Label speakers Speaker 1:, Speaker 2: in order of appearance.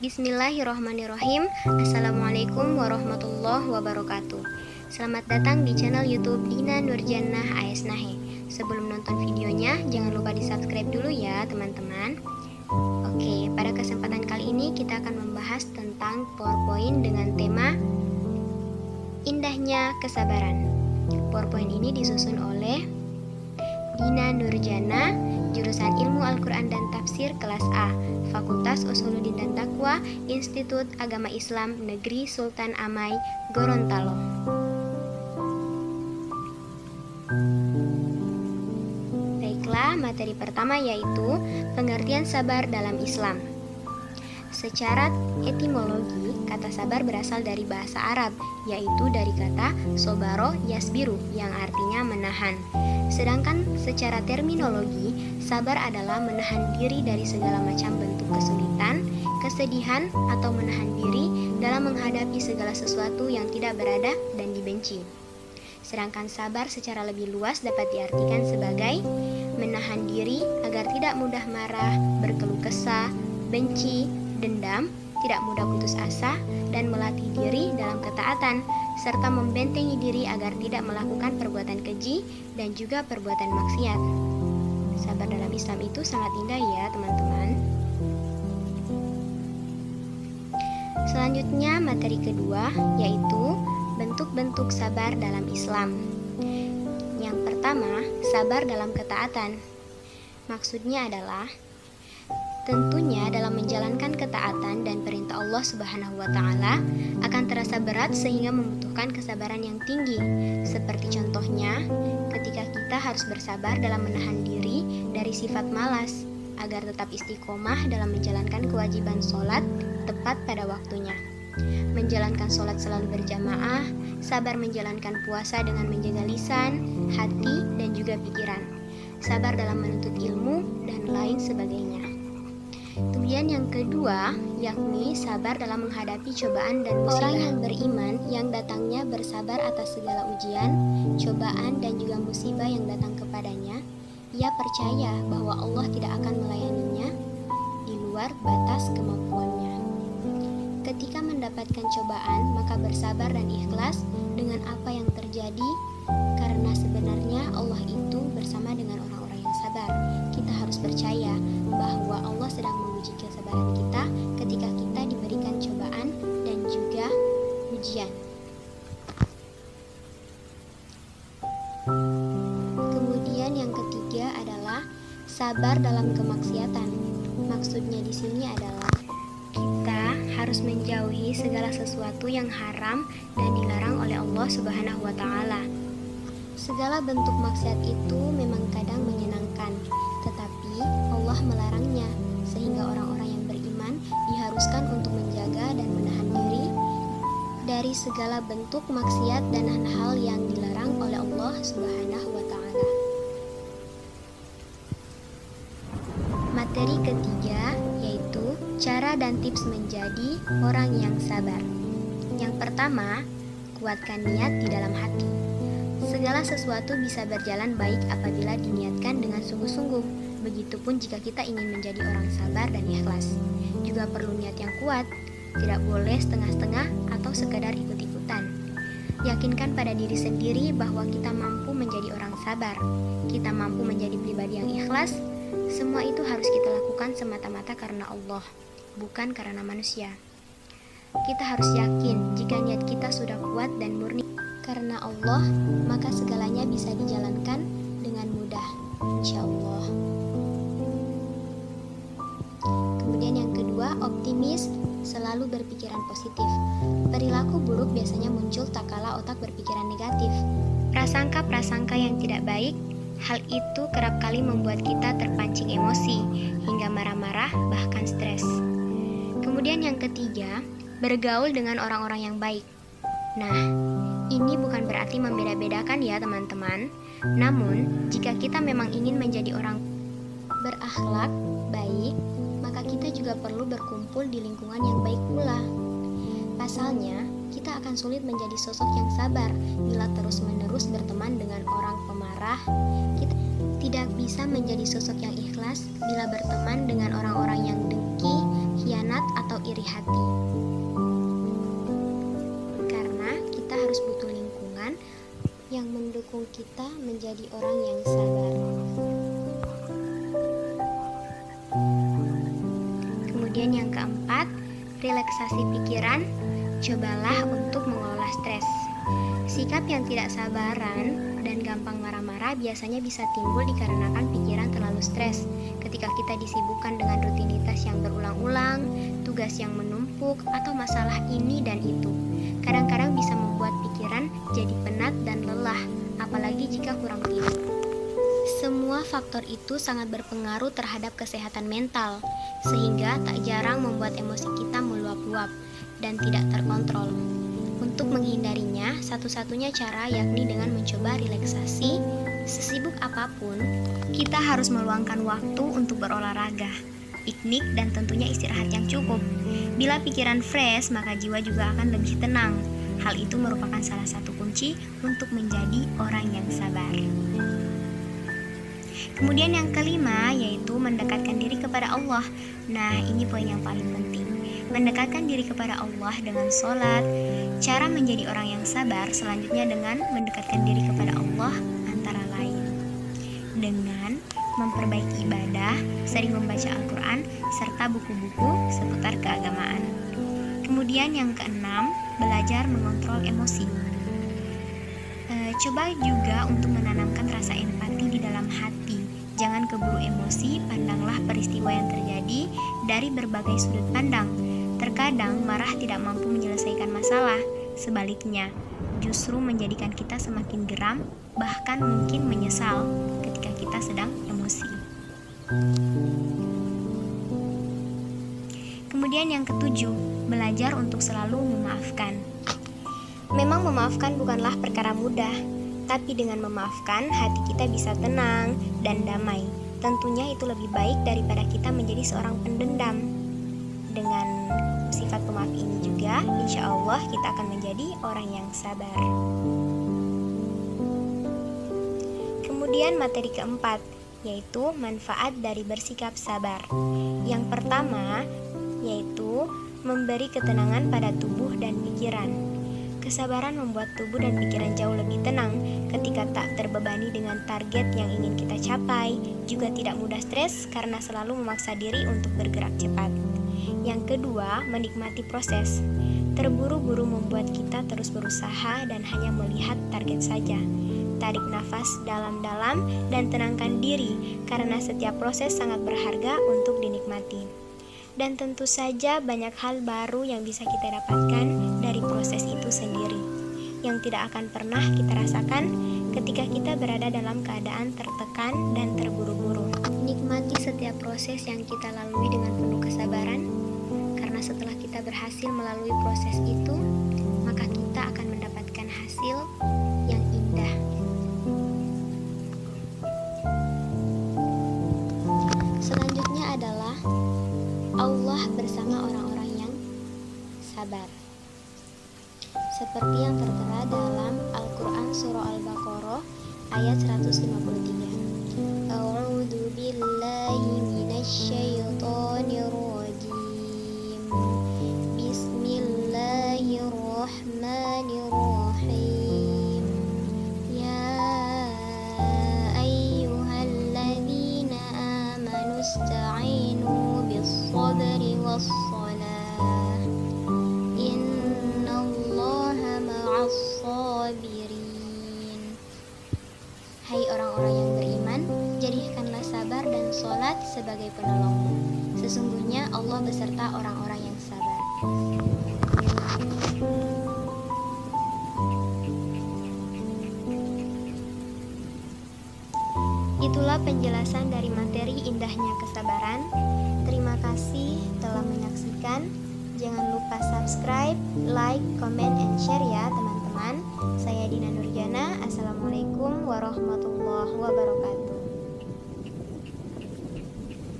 Speaker 1: Bismillahirrahmanirrahim. Assalamualaikum warahmatullahi wabarakatuh. Selamat datang di channel YouTube Dina Nurjannah AS Nahe. Sebelum nonton videonya, jangan lupa di subscribe dulu ya teman-teman. Oke, pada kesempatan kali ini kita akan membahas tentang PowerPoint dengan tema Indahnya Kesabaran. PowerPoint ini disusun oleh Dina Nurjannah, jurusan Ilmu Al-Quran dan Tafsir kelas A, Fakultas Usuluddin dan Taqwa, Institut Agama Islam Negeri Sultan Amai, Gorontalo. Baiklah, materi pertama yaitu pengertian sabar dalam Islam. Secara etimologi, kata sabar berasal dari bahasa Arab, yaitu dari kata sobaro yasbiru yang artinya menahan. Sedangkan secara terminologi, sabar adalah menahan diri dari segala macam bentuk kesulitan, kesedihan, atau menahan diri dalam menghadapi segala sesuatu yang tidak berada dan dibenci. Sedangkan sabar secara lebih luas dapat diartikan sebagai menahan diri agar tidak mudah marah, berkeluh kesah, benci, dendam, tidak mudah putus asa, dan melatih diri dalam ketaatan, serta membentengi diri agar tidak melakukan perbuatan keji dan juga perbuatan maksiat. Sabar dalam Islam itu sangat indah ya teman-teman. Selanjutnya materi kedua yaitu bentuk-bentuk sabar dalam Islam. Yang pertama, sabar dalam ketaatan. Maksudnya adalah tentunya dalam menjalankan ketaatan dan perintah Allah Subhanahu wa Ta'ala akan terasa berat sehingga membutuhkan kesabaran yang tinggi. Seperti contohnya, ketika kita harus bersabar dalam menahan diri dari sifat malas agar tetap istiqomah dalam menjalankan kewajiban sholat tepat pada waktunya. Menjalankan sholat selalu berjamaah, sabar menjalankan puasa dengan menjaga lisan, hati, dan juga pikiran. Sabar dalam menuntut ilmu, dan lain sebagainya. Kemudian yang kedua, yakni sabar dalam menghadapi cobaan dan musibah. Orang yang beriman yang datangnya bersabar atas segala ujian, cobaan, dan juga musibah yang datang kepadanya, ia percaya bahwa Allah tidak akan melayaninya di luar batas kemampuannya. Ketika mendapatkan cobaan, maka bersabar dan ikhlas dengan apa yang terjadi, karena sebenarnya Allah itu bersama dengan orang-orang yang sabar. Kita harus percaya bahwa Allah sedang menguji kesabaran kita ketika kita diberikan cobaan dan juga ujian. Kemudian yang ketiga adalah sabar dalam kemaksiatan. Maksudnya di sini adalah kita harus menjauhi segala sesuatu yang haram dan dilarang oleh Allah Subhanahu wa Ta'ala. Segala bentuk maksiat itu memang kadang menyenangkan, tetapi Allah melarangnya, sehingga orang-orang yang beriman diharuskan untuk menjaga dan menahan diri dari segala bentuk maksiat dan hal-hal yang dilarang oleh Allah Subhanahu wa Ta'ala. Materi ketiga yaitu cara dan tips menjadi orang yang sabar. Yang pertama, kuatkan niat di dalam hati. Segala sesuatu bisa berjalan baik apabila diniatkan dengan sungguh-sungguh. Begitupun jika kita ingin menjadi orang sabar dan ikhlas. Juga perlu niat yang kuat, tidak boleh setengah-setengah atau sekadar ikut-ikutan. Yakinkan pada diri sendiri bahwa kita mampu menjadi orang sabar. Kita mampu menjadi pribadi yang ikhlas. Semua itu harus kita lakukan semata-mata karena Allah, bukan karena manusia. Kita harus yakin jika niat kita sudah kuat dan murni karena Allah, maka segalanya bisa dijalankan dengan mudah, insya Allah. Kemudian yang kedua, optimis, selalu berpikiran positif. Perilaku buruk biasanya muncul tak kala otak berpikiran negatif. Prasangka-prasangka yang tidak baik, hal itu kerap kali membuat kita terpancing emosi, hingga marah-marah, bahkan stres. Kemudian yang ketiga, bergaul dengan orang-orang yang baik. Nah, ini bukan berarti membeda-bedakan ya teman-teman. Namun, jika kita memang ingin menjadi orang berakhlak baik, maka kita juga perlu berkumpul di lingkungan yang baik pula. Pasalnya, kita akan sulit menjadi sosok yang sabar bila terus-menerus berteman dengan orang pemarah. Kita tidak bisa menjadi sosok yang ikhlas bila berteman dengan orang-orang yang dengki, khianat atau iri hati. Karena kita harus butuh lingkungan yang mendukung kita menjadi orang yang sabar. Kemudian yang keempat, relaksasi pikiran. Cobalah untuk mengelola stres. Sikap yang tidak sabaran dan gampang marah-marah biasanya bisa timbul dikarenakan pikiran terlalu stres. Ketika kita disibukkan dengan rutinitas yang berulang-ulang, tugas yang menumpuk, atau masalah ini dan itu, kadang-kadang bisa membuat pikiran jadi penat dan lelah, apalagi jika kurang tidur. Semua faktor itu sangat berpengaruh terhadap kesehatan mental, sehingga tak jarang membuat emosi kita meluap-luap dan tidak terkontrol. Untuk menghindarinya, satu-satunya cara yakni dengan mencoba relaksasi. Sesibuk apapun, kita harus meluangkan waktu untuk berolahraga, piknik, dan tentunya istirahat yang cukup. Bila pikiran fresh, maka jiwa juga akan lebih tenang. Hal itu merupakan salah satu kunci untuk menjadi orang yang sabar. Kemudian yang kelima yaitu mendekatkan diri kepada Allah. Nah, ini poin yang paling penting. Mendekatkan diri kepada Allah dengan sholat. Cara menjadi orang yang sabar selanjutnya dengan mendekatkan diri kepada Allah antara lain dengan memperbaiki ibadah, sering membaca Al-Quran, serta buku-buku seputar keagamaan. Kemudian yang keenam, belajar mengontrol emosi. Coba juga untuk menanamkan rasa empati di dalam hati. Jangan keburu emosi, pandanglah peristiwa yang terjadi dari berbagai sudut pandang. Terkadang marah tidak mampu menyelesaikan masalah, sebaliknya justru menjadikan kita semakin geram, bahkan mungkin menyesal ketika kita sedang emosi. Kemudian yang ketujuh, belajar untuk selalu memaafkan. Memang memaafkan bukanlah perkara mudah, tapi dengan memaafkan hati kita bisa tenang dan damai. Tentunya itu lebih baik daripada kita menjadi seorang pendendam. Dengan sifat pemaaf ini juga, insya Allah kita akan menjadi orang yang sabar. Kemudian materi keempat, yaitu manfaat dari bersikap sabar. Yang pertama, yaitu memberi ketenangan pada tubuh dan pikiran. Kesabaran membuat tubuh dan pikiran jauh lebih tenang ketika tak terbebani dengan target yang ingin kita capai, juga tidak mudah stres karena selalu memaksa diri untuk bergerak cepat. Yang kedua, menikmati proses. Terburu-buru membuat kita terus berusaha dan hanya melihat target saja. Tarik nafas dalam-dalam dan tenangkan diri karena setiap proses sangat berharga untuk dinikmati. Dan tentu saja banyak hal baru yang bisa kita dapatkan dari proses itu sendiri, yang tidak akan pernah kita rasakan ketika kita berada dalam keadaan tertekan dan terburu-buru. Nikmati setiap proses yang kita lalui dengan penuh kesabaran, karena setelah kita berhasil melalui proses itu, maka kita akan mendapatkan hasil yang indah. Selanjutnya adalah Allah bersama orang-orang yang sabar. Seperti yang tertera dalam Al-Quran Surah Al-Baqarah ayat 153. A'udzu billahi minasyaitonir rajim. Bismillahirrahmanirrahim. Ya ayyuhalladzina amanu ista'inu bis-sabri was-salah. Innallaha ma'as-sabirin. Hai orang-orang yang beriman, jadikanlah sabar dan sholat sebagai penolongmu. Sesungguhnya Allah beserta orang-orang yang sabar. Itulah penjelasan dari materi indahnya kesabaran. Terima kasih telah menyaksikan. Jangan lupa subscribe, like, comment, and share ya teman-teman. Saya Dina Nurjana. Assalamualaikum warahmatullahi wabarakatuh.